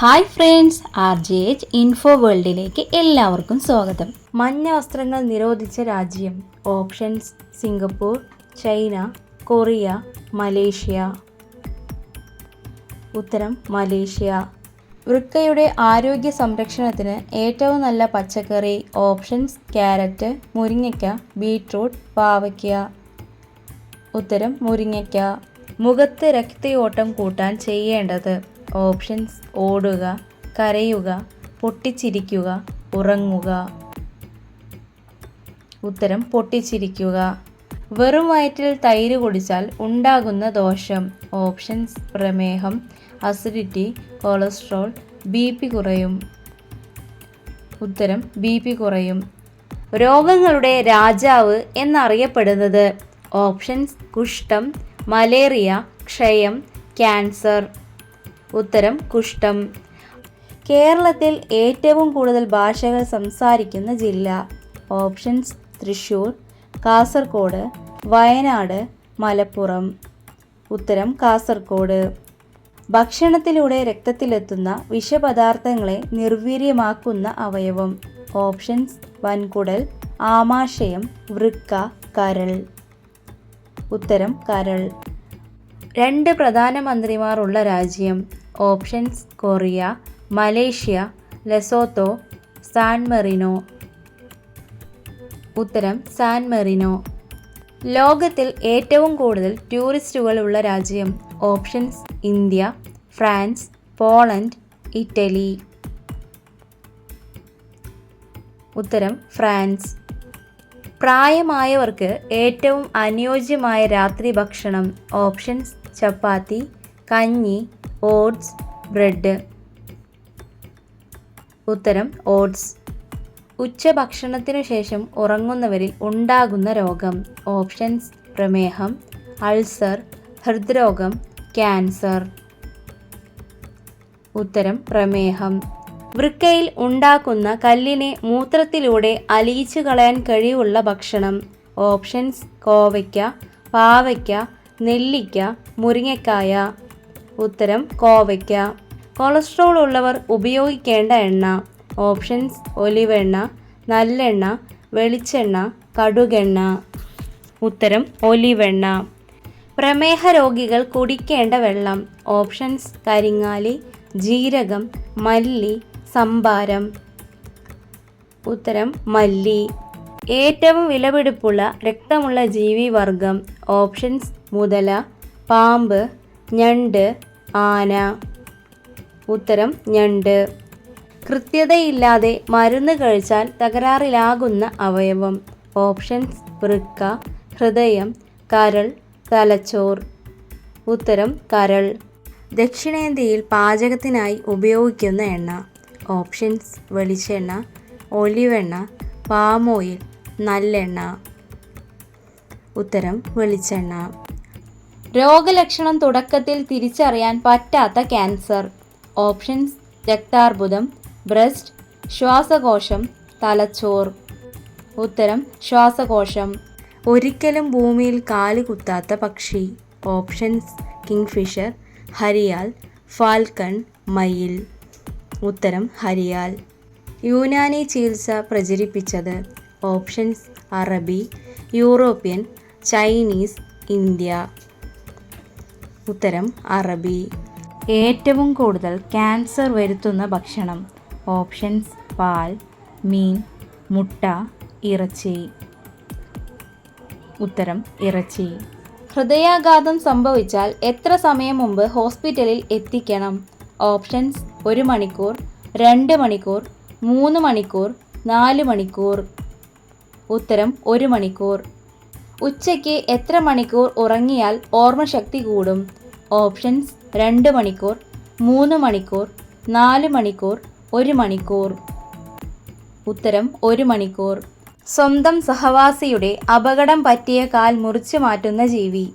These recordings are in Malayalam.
ഹായ് ഫ്രണ്ട്സ്, RJH ഇൻഫോ വേൾഡിലേക്ക് എല്ലാവർക്കും സ്വാഗതം. മഞ്ഞ വസ്ത്രങ്ങൾ നിരോധിച്ച രാജ്യം. Options: Singapore, China, Korea, Malaysia. ഉത്തരം മലേഷ്യ. വൃക്കയുടെ ആരോഗ്യ സംരക്ഷണത്തിന് ഏറ്റവും നല്ല പച്ചക്കറി. ഓപ്ഷൻസ്: ക്യാരറ്റ്, മുരിങ്ങയ്ക്ക, ബീട്രൂട്ട്, പാവയ്ക്ക. ഉത്തരം മുരിങ്ങയ്ക്ക. മുഖത്ത് രക്തയോട്ടം കൂട്ടാൻ ചെയ്യേണ്ടത്. ഓപ്ഷൻസ്: ഓടുക, കരയുക, പൊട്ടിച്ചിരിക്കുക, ഉറങ്ങുക. ഉത്തരം പൊട്ടിച്ചിരിക്കുക. വെറും വയറ്റിൽ തൈര് കുടിച്ചാൽ ഉണ്ടാകുന്ന ദോഷം. ഓപ്ഷൻസ്: പ്രമേഹം, അസിഡിറ്റി, കൊളസ്ട്രോൾ, BP കുറയും. ഉത്തരം BP കുറയും. രോഗങ്ങളുടെ രാജാവ് എന്നറിയപ്പെടുന്നത്. ഓപ്ഷൻസ്: കുഷ്ഠം, മലേറിയ, ക്ഷയം, ക്യാൻസർ. ഉത്തരം കുഷ്ഠം. കേരളത്തിൽ ഏറ്റവും കൂടുതൽ ഭാഷകൾ സംസാരിക്കുന്ന ജില്ല. ഓപ്ഷൻസ്: തൃശ്ശൂർ, കാസർഗോഡ്, വയനാട്, മലപ്പുറം. ഉത്തരം കാസർഗോഡ്. ഭക്ഷണത്തിലൂടെ രക്തത്തിലെത്തുന്ന വിഷപദാർത്ഥങ്ങളെ നിർവീര്യമാക്കുന്ന അവയവം. ഓപ്ഷൻസ്: വൻകുടൽ, ആമാശയം, വൃക്ക, കരൾ. ഉത്തരം കരൾ. 2 പ്രധാനമന്ത്രിമാർ ഉള്ള രാജ്യം. Options: Korea, Malaysia, Lesotho, San merino. ഉത്തരം സാൻ മെറിനോ. ലോകത്തിൽ ഏറ്റവും കൂടുതൽ ടൂറിസ്റ്റുകൾ ഉള്ള രാജ്യം. Options: India, France, Poland, Italy. ഉത്തരം ഫ്രാൻസ്. പ്രായമായവർക്ക് ഏറ്റവും അനുയോജ്യമായ രാത്രി ഭക്ഷണം. ഓപ്ഷൻസ്: ചപ്പാത്തി, കഞ്ഞി, ഓട്സ്, ബ്രെഡ്. ഉത്തരം ഓട്സ്. ഉച്ചഭക്ഷണത്തിനു ശേഷം ഉറങ്ങുന്നവരിൽ ഉണ്ടാകുന്ന രോഗം. ഓപ്ഷൻസ്: പ്രമേഹം, അൾസർ, ഹൃദ്രോഗം, ക്യാൻസർ. ഉത്തരം പ്രമേഹം. വൃക്കയിൽ ഉണ്ടാക്കുന്ന കല്ലിനെ മൂത്രത്തിലൂടെ അലിയിച്ചു കളയാൻ കഴിവുള്ള ഭക്ഷണം. ഓപ്ഷൻസ്: കോവയ്ക്ക, പാവയ്ക്ക, നെല്ലിക്ക, മുരിങ്ങക്കായ. ഉത്തരം കോവയ്ക്ക. കൊളസ്ട്രോൾ ഉള്ളവർ ഉപയോഗിക്കേണ്ട എണ്ണ. ഓപ്ഷൻസ്: ഒലിവ് എണ്ണ, നല്ലെണ്ണ, വെളിച്ചെണ്ണ, കടുകെണ്ണ. ഉത്തരം ഒലിവ് എണ്ണ. പ്രമേഹ രോഗികൾ കുടിക്കേണ്ട വെള്ളം. ഓപ്ഷൻസ്: കരിങ്ങാലി, ജീരകം, മല്ലി, സംഭാരം. ഉത്തരം മല്ലി. ഏറ്റവും വിലപിടിപ്പുള്ള രക്തമുള്ള ജീവിവർഗം. ഓപ്ഷൻസ്: മുതല, പാമ്പ്, ഞണ്ട്, ആന. ഉത്തരം ഞണ്ട്. കൃത്യതയില്ലാതെ മരുന്ന് കഴിച്ചാൽ തകരാറിലാകുന്ന അവയവം. ഓപ്ഷൻസ്: വൃക്ക, ഹൃദയം, കരൾ, തലച്ചോർ. ഉത്തരം കരൾ. ദക്ഷിണേന്ത്യയിൽ പാചകത്തിനായി ഉപയോഗിക്കുന്ന എണ്ണ. ഓപ്ഷൻസ്: വെളിച്ചെണ്ണ, ഒലിവെണ്ണ, പാം ഓയിൽ, നല്ലെണ്ണ. ഉത്തരം വെളിച്ചെണ്ണ. രോഗലക്ഷണം തുടക്കത്തിൽ തിരിച്ചറിയാൻ പറ്റാത്ത ക്യാൻസർ. ഓപ്ഷൻസ്: രക്താർബുദം, ബ്രസ്റ്റ്, ശ്വാസകോശം, തലച്ചോർ. ഉത്തരം ശ്വാസകോശം. ഒരിക്കലും ഭൂമിയിൽ കാല് കുത്താത്ത പക്ഷി. ഓപ്ഷൻസ്: കിങ്ഫിഷർ, ഹരിയാൽ, ഫാൽക്കൺ, മയിൽ. ഉത്തരം ഹരിയാൽ. യുനാനി ചികിത്സ പ്രചരിപ്പിച്ചത്. ഓപ്ഷൻസ്: അറബി, യൂറോപ്യൻ, ചൈനീസ്, ഇന്ത്യ. ഉത്തരം അറബി. ഏറ്റവും കൂടുതൽ ക്യാൻസർ വരുത്തുന്ന ഭക്ഷണം. ഓപ്ഷൻസ്: പാൽ, മീൻ, മുട്ട, ഇറച്ചി. ഉത്തരം ഇറച്ചി. ഹൃദയാഘാതം സംഭവിച്ചാൽ എത്ര സമയം മുമ്പ് ഹോസ്പിറ്റലിൽ എത്തിക്കണം? ഓപ്ഷൻസ്: 1 മണിക്കൂർ, 2 മണിക്കൂർ, 3 മണിക്കൂർ, 4 മണിക്കൂർ. ഉത്തരം 1 മണിക്കൂർ. ഉച്ചയ്ക്ക് എത്ര മണിക്കൂർ ഉറങ്ങിയാൽ ഓർമ്മശക്തി കൂടും? ഓപ്ഷൻസ്: 2 മണിക്കൂർ, 3 മണിക്കൂർ, 4 മണിക്കൂർ, 1 മണിക്കൂർ. ഉത്തരം 1 മണിക്കൂർ. സ്വന്തം സഹവാസിയുടെ അപകടം പറ്റിയ കാൽ മുറിച്ചു മാറ്റുന്ന ജീവി.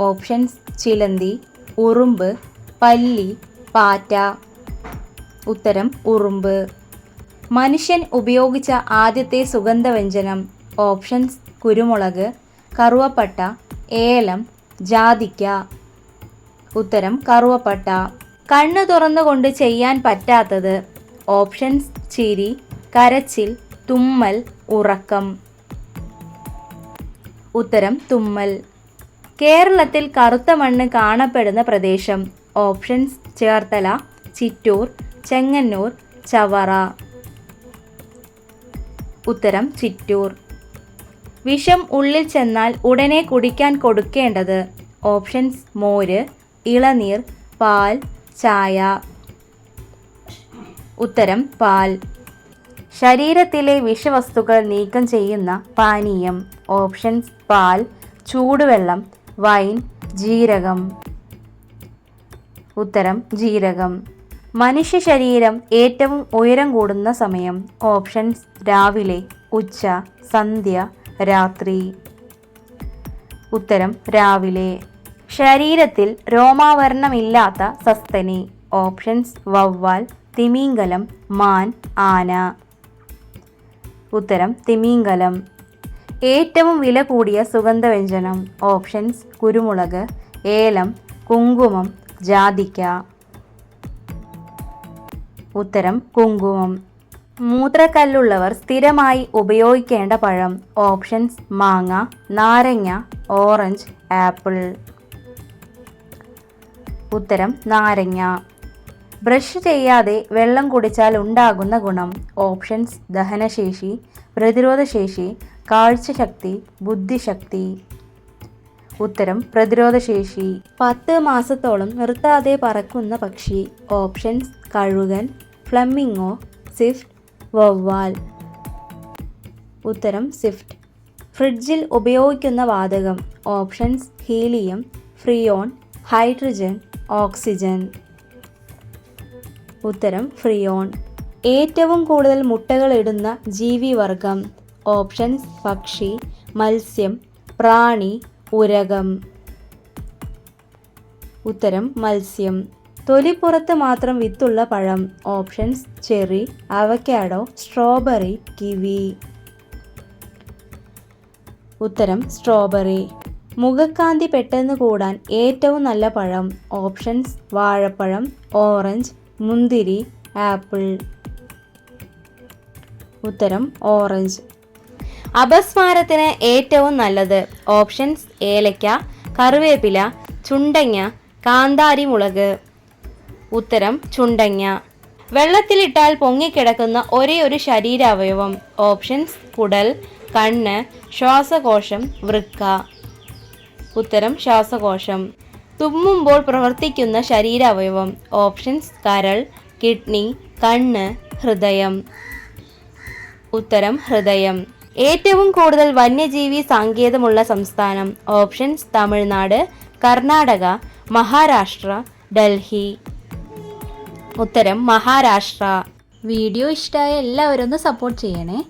ഓപ്ഷൻസ്: ചിലന്തി, ഉറുമ്പ്, പല്ലി, പാറ്റ. ഉത്തരം ഉറുമ്പ്. മനുഷ്യൻ ഉപയോഗിച്ച ആദ്യത്തെ സുഗന്ധവ്യഞ്ജനം. ഓപ്ഷൻസ്: കുരുമുളക്, കറുവപ്പട്ട, ഏലം, ജാതിക്ക. ഉത്തരം കറുവപ്പട്ട. കണ്ണു തുറന്നുകൊണ്ട് ചെയ്യാൻ പറ്റാത്തത്. ഓപ്ഷൻസ് ചിരി, കരച്ചിൽ, തുമ്മൽ, ഉറക്കം. ഉത്തരം തുമ്മൽ. കേരളത്തിൽ കറുത്ത മണ്ണ് കാണപ്പെടുന്ന പ്രദേശം. ഓപ്ഷൻസ് ചേർത്തല, ചിറ്റൂർ, ചെങ്ങന്നൂർ, ചവറ. ഉത്തരം ചിറ്റൂർ. വിഷം ഉള്ളിൽ ചെന്നാൽ ഉടനെ കുടിക്കാൻ കൊടുക്കേണ്ടത്. ഓപ്ഷൻസ് മോര്, ഇളനീർ, പാൽ, ചായ. ഉത്തരം പാൽ. ശരീരത്തിലെ വിഷവസ്തുക്കൾ നീക്കം ചെയ്യുന്ന പാനീയം. ഓപ്ഷൻസ് പാൽ, ചൂടുവെള്ളം, വൈൻ, ജീരകം. ഉത്തരം ജീരകം. മനുഷ്യ ശരീരം ഏറ്റവും ഉയരം കൂടുന്ന സമയം. ഓപ്ഷൻസ് രാവിലെ, ഉച്ച, സന്ധ്യ, രാത്രി. ഉത്തരം രാവിലെ. ശരീരത്തിൽ രോമാവരണമില്ലാത്ത സസ്തനി. ഓപ്ഷൻസ് വവ്വാൽ, തിമിംഗലം, മാൻ, ആന. ഉത്തരം തിമിംഗലം. ഏറ്റവും വില കൂടിയ സുഗന്ധവ്യഞ്ജനം. ഓപ്ഷൻസ് കുരുമുളക്, ഏലം, കുങ്കുമം, ജാതിക്ക. ഉത്തരം കുങ്കുമം. മൂത്രക്കല്ലുള്ളവർ സ്ഥിരമായി ഉപയോഗിക്കേണ്ട പഴം. ഓപ്ഷൻസ് മാങ്ങ, നാരങ്ങ, ഓറഞ്ച്, ആപ്പിൾ. ഉത്തരം നാരങ്ങ. ബ്രഷ് ചെയ്യാതെ വെള്ളം കുടിച്ചാൽ ഉണ്ടാകുന്ന ഗുണം. ഓപ്ഷൻസ് ദഹനശേഷി, പ്രതിരോധശേഷി, കാഴ്ചശക്തി, ബുദ്ധിശക്തി. ഉത്തരം പ്രതിരോധശേഷി. 10 മാസത്തോളം നിർത്താതെ പറക്കുന്ന പക്ഷി. ഓപ്ഷൻസ് കഴുകൻ, ഫ്ലമിംഗോ, സ്വിഫ്റ്റ്, വവ്വാൽ. ഉത്തരം സ്വിഫ്റ്റ്. ഫ്രിഡ്ജിൽ ഉപയോഗിക്കുന്ന വാതകം. Options helium, freon, hydrogen, oxygen. ഉത്തരം ഫ്രിയോൺ. ഏറ്റവും കൂടുതൽ മുട്ടകൾ ഇടുന്ന ജീവിവർഗം. ഓപ്ഷൻസ് പക്ഷി, മത്സ്യം, പ്രാണി, ഉരകം. ഉത്തരം മത്സ്യം. തൊലിപ്പുറത്ത് മാത്രം വിത്തുള്ള പഴം. Options cherry, avocado, strawberry, kiwi. ഉത്തരം സ്ട്രോബെറി. മുഖക്കാന്തി പെട്ടെന്ന് കൂടാൻ ഏറ്റവും നല്ല പഴം. ഓപ്ഷൻസ് വാഴപ്പഴം, ഓറഞ്ച്, മുന്തിരി, ആപ്പിൾ. ഉത്തരം ഓറഞ്ച്. അപസ്മാരത്തിന് ഏറ്റവും നല്ലത്. ഓപ്ഷൻസ് ഏലക്ക, കറിവേപ്പില, ചുണ്ടങ്ങ, കാന്താരി മുളക്. ഉത്തരം ചുണ്ടങ്ങ. വെള്ളത്തിലിട്ടാൽ പൊങ്ങിക്കിടക്കുന്ന ഒരേ ഒരു ശരീരാവയവം. ഓപ്ഷൻസ് കുടൽ, കണ്ണ്, ശ്വാസകോശം, വൃക്ക. ഉത്തരം ശ്വാസകോശം. തുമ്മുമ്പോൾ പ്രവർത്തിക്കുന്ന ശരീരാവയവം. ഓപ്ഷൻസ് കരൾ, കിഡ്നി, കണ്ണ്, ഹൃദയം. ഉത്തരം ഹൃദയം. ഏറ്റവും കൂടുതൽ വന്യജീവി സങ്കേതമുള്ള സംസ്ഥാനം. ഓപ്ഷൻസ് തമിഴ്നാട്, കർണാടക, മഹാരാഷ്ട്ര, ഡൽഹി. ഉത്തരം മഹാരാഷ്ട്ര. വീഡിയോ ഇഷ്ടമായ എല്ലാവരും ഒന്ന് സപ്പോർട്ട് ചെയ്യണേ.